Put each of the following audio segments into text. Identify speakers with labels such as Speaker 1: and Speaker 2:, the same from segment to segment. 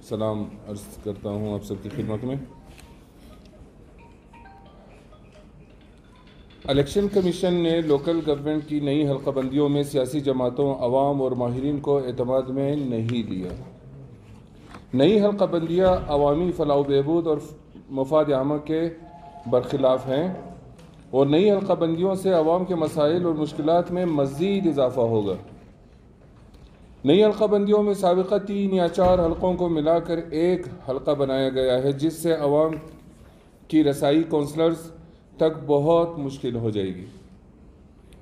Speaker 1: سلام عرض کرتا ہوں آپ سب کی خدمت میں۔ الیکشن کمیشن نے لوکل گورنمنٹ کی نئی حلقہ بندیوں میں سیاسی جماعتوں، عوام اور ماہرین کو اعتماد میں نہیں لیا۔ نئی حلقہ بندیاں عوامی فلاح و بہبود اور مفاد عامہ کے برخلاف ہیں اور نئی حلقہ بندیوں سے عوام کے مسائل اور مشکلات میں مزید اضافہ ہوگا۔ نئی حلقہ بندیوں میں سابقہ 3 یا 4 حلقوں کو ملا کر ایک حلقہ بنایا گیا ہے، جس سے عوام کی رسائی کونسلرز تک بہت مشکل ہو جائے گی۔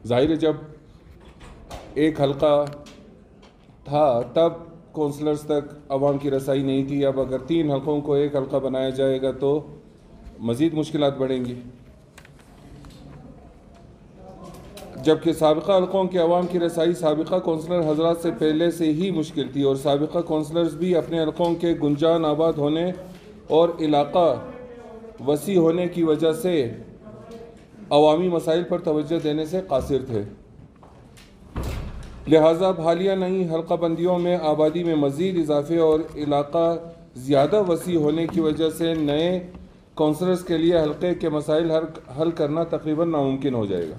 Speaker 1: ظاہر ہے جب ایک حلقہ تھا تب کونسلرز تک عوام کی رسائی نہیں تھی، اب اگر 3 حلقوں کو ایک حلقہ بنایا جائے گا تو مزید مشکلات بڑھیں گی، جبکہ سابقہ حلقوں کے عوام کی رسائی سابقہ کونسلر حضرات سے پہلے سے ہی مشکل تھی اور سابقہ کونسلرز بھی اپنے حلقوں کے گنجان آباد ہونے اور علاقہ وسیع ہونے کی وجہ سے عوامی مسائل پر توجہ دینے سے قاصر تھے۔ لہٰذا حالیہ نئی حلقہ بندیوں میں آبادی میں مزید اضافے اور علاقہ زیادہ وسیع ہونے کی وجہ سے نئے کونسلرز کے لیے حلقے کے مسائل حل کرنا تقریباً ناممکن ہو جائے گا۔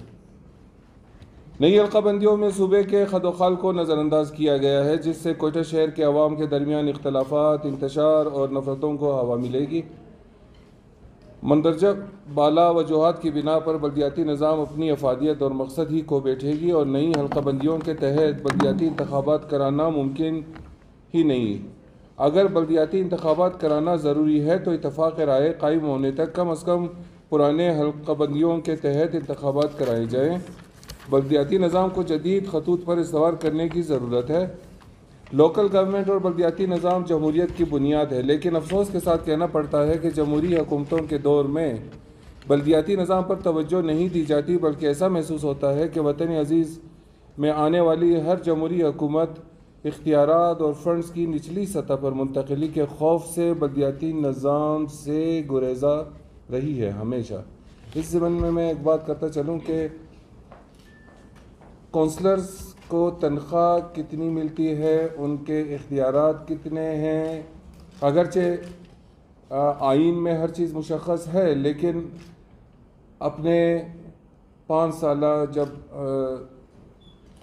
Speaker 1: نئی حلقہ بندیوں میں صوبے کے خد و خال کو نظر انداز کیا گیا ہے، جس سے کوئٹہ شہر کے عوام کے درمیان اختلافات، انتشار اور نفرتوں کو ہوا ملے گی۔ مندرجہ بالا وجوہات کی بنا پر بلدیاتی نظام اپنی افادیت اور مقصد ہی کھو بیٹھے گی اور نئی حلقہ بندیوں کے تحت بلدیاتی انتخابات کرانا ممکن ہی نہیں۔ اگر بلدیاتی انتخابات کرانا ضروری ہے تو اتفاق رائے قائم ہونے تک کم از کم پرانے حلقہ بندیوں کے تحت انتخابات کرائے جائیں۔ بلدیاتی نظام کو جدید خطوط پر استوار کرنے کی ضرورت ہے۔ لوکل گورنمنٹ اور بلدیاتی نظام جمہوریت کی بنیاد ہے، لیکن افسوس کے ساتھ کہنا پڑتا ہے کہ جمہوری حکومتوں کے دور میں بلدیاتی نظام پر توجہ نہیں دی جاتی، بلکہ ایسا محسوس ہوتا ہے کہ وطن عزیز میں آنے والی ہر جمہوری حکومت اختیارات اور فنڈز کی نچلی سطح پر منتقلی کے خوف سے بلدیاتی نظام سے گریزا رہی ہے ہمیشہ۔ اس ضمن میں ایک بات کرتا چلوں کہ کونسلرز کو تنخواہ کتنی ملتی ہے، ان کے اختیارات کتنے ہیں، اگرچہ آئین میں ہر چیز مشخص ہے، لیکن اپنے 5 سالہ جب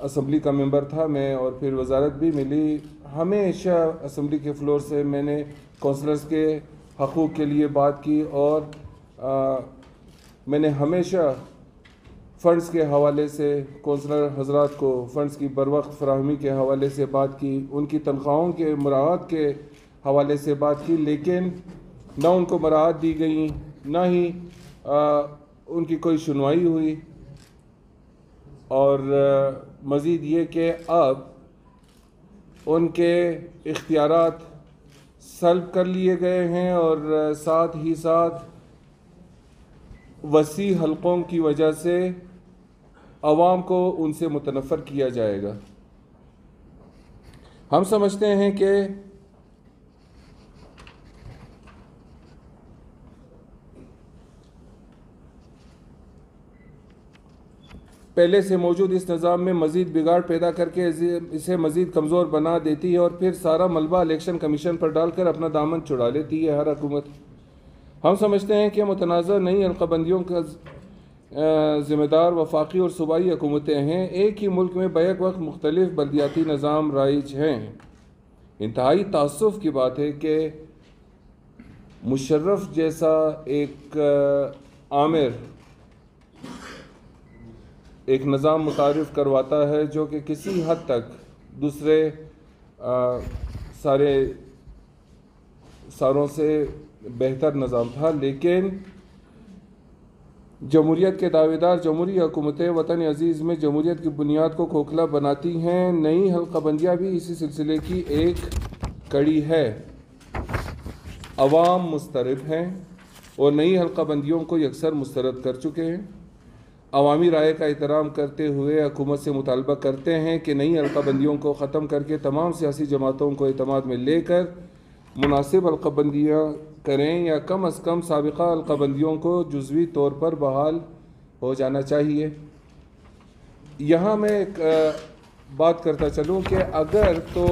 Speaker 1: اسمبلی کا ممبر تھا میں اور پھر وزارت بھی ملی، ہمیشہ اسمبلی کے فلور سے میں نے کونسلرز کے حقوق کے لیے بات کی اور میں نے ہمیشہ فنڈز کے حوالے سے کونسلر حضرات کو فنڈز کی بروقت فراہمی کے حوالے سے بات کی، ان کی تنخواہوں کے مراعات کے حوالے سے بات کی، لیکن نہ ان کو مراعات دی گئیں، نہ ہی ان کی کوئی سنوائی ہوئی۔ اور مزید یہ کہ اب ان کے اختیارات سلب کر لیے گئے ہیں اور ساتھ ہی ساتھ وسیع حلقوں کی وجہ سے عوام کو ان سے متنفر کیا جائے گا۔ ہم سمجھتے ہیں کہ پہلے سے موجود اس نظام میں مزید بگاڑ پیدا کر کے اسے مزید کمزور بنا دیتی ہے اور پھر سارا ملبہ الیکشن کمیشن پر ڈال کر اپنا دامن چھڑا لیتی ہے ہر حکومت۔ ہم سمجھتے ہیں کہ متنازع نئی حلقہ بندیوں کا ذمہ دار وفاقی اور صوبائی حکومتیں ہیں۔ ایک ہی ملک میں بیک وقت مختلف بلدیاتی نظام رائج ہیں۔ انتہائی تأسف کی بات ہے کہ مشرف جیسا ایک آمر ایک نظام متعارف کرواتا ہے جو کہ کسی حد تک دوسرے ساروں سے بہتر نظام تھا، لیکن جمہوریت کے دعوے دار جمہوری حکومتیں وطن عزیز میں جمہوریت کی بنیاد کو کھوکھلا بناتی ہیں۔ نئی حلقہ بندیاں بھی اسی سلسلے کی ایک کڑی ہے۔ عوام مضطرب ہیں اور نئی حلقہ بندیوں کو یکسر مسترد کر چکے ہیں۔ عوامی رائے کا احترام کرتے ہوئے حکومت سے مطالبہ کرتے ہیں کہ نئی حلقہ بندیوں کو ختم کر کے تمام سیاسی جماعتوں کو اعتماد میں لے کر مناسب حلقہ بندیاں کریں یا کم از کم سابقہ حلقہ بندیوں کو جزوی طور پر بحال ہو جانا چاہیے۔ یہاں میں ایک بات کرتا چلوں کہ اگر تو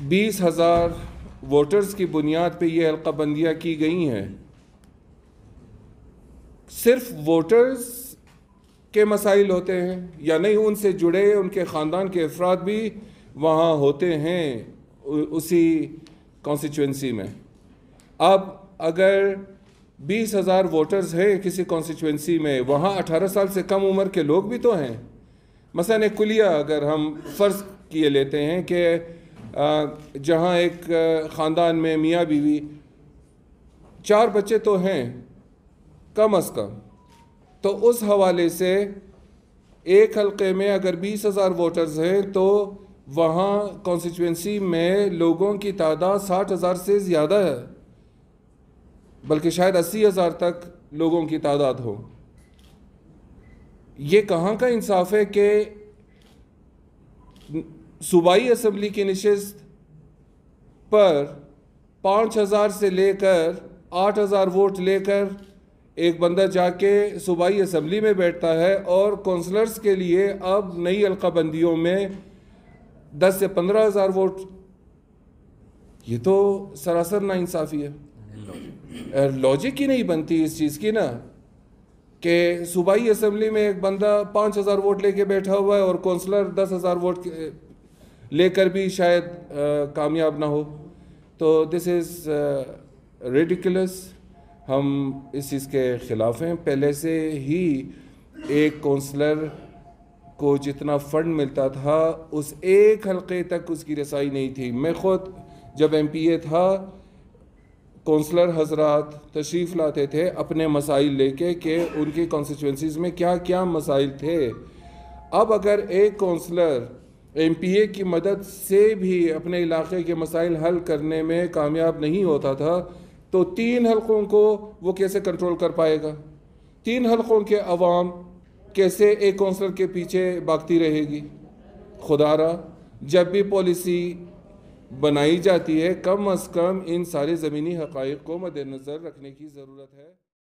Speaker 1: 20,000 ووٹرز کی بنیاد پہ یہ حلقہ بندیاں کی گئی ہیں. صرف ووٹرز کے مسائل ہوتے ہیں یا نہیں ان سے جڑے ان کے خاندان کے افراد بھی وہاں ہوتے ہیں اسی کانسٹیچوئنسی میں. اب اگر 20,000 ووٹرز ہیں کسی کانسٹیچوئنسی میں، وہاں 18 سال سے کم عمر کے لوگ بھی تو ہیں. مثلا ایک کلیہ اگر ہم فرض کیے لیتے ہیں کہ جہاں ایک خاندان میں میاں بیوی 4 بچے تو ہیں کم از کم، تو اس حوالے سے ایک حلقے میں اگر 20,000 ووٹرز ہیں تو وہاں کانسٹیچوئنسی میں لوگوں کی تعداد 60,000 سے زیادہ ہے، بلکہ شاید 80,000 تک لوگوں کی تعداد ہو. یہ کہاں کا انصاف ہے کہ صوبائی اسمبلی کی نشست پر 5,000 سے لے کر 8,000 ووٹ لے کر ایک بندہ جا کے صوبائی اسمبلی میں بیٹھتا ہے، اور کونسلرز کے لیے اب نئی حلقہ بندیوں میں 10 سے 15,000 ووٹ. یہ تو سراسر ناانصافی ہے. لاجک ہی نہیں بنتی اس چیز کی نا، کہ صوبائی اسمبلی میں ایک بندہ 5,000 ووٹ لے کے بیٹھا ہوا ہے اور کونسلر 10,000 ووٹ لے کر بھی شاید کامیاب نہ ہو. تو دس از ریڈیکولس. ہم اس چیز کے خلاف ہیں. پہلے سے ہی ایک کونسلر کو جتنا فنڈ ملتا تھا اس ایک حلقے تک اس کی رسائی نہیں تھی. میں خود جب MP A تھا، کونسلر حضرات تشریف لاتے تھے اپنے مسائل لے کے کہ ان کی کانسٹیچوئنسیز میں کیا کیا مسائل تھے. اب اگر ایک کونسلر MP A کی مدد سے بھی اپنے علاقے کے مسائل حل کرنے میں کامیاب نہیں ہوتا تھا تو 3 حلقوں کو وہ کیسے کنٹرول کر پائے گا؟ 3 حلقوں کے عوام کیسے ایک کونسلر کے پیچھے بھاگتی رہے گی؟ خدا را جب بھی پالیسی بنائی جاتی ہے کم از کم ان سارے زمینی حقائق کو مد نظر رکھنے کی ضرورت ہے.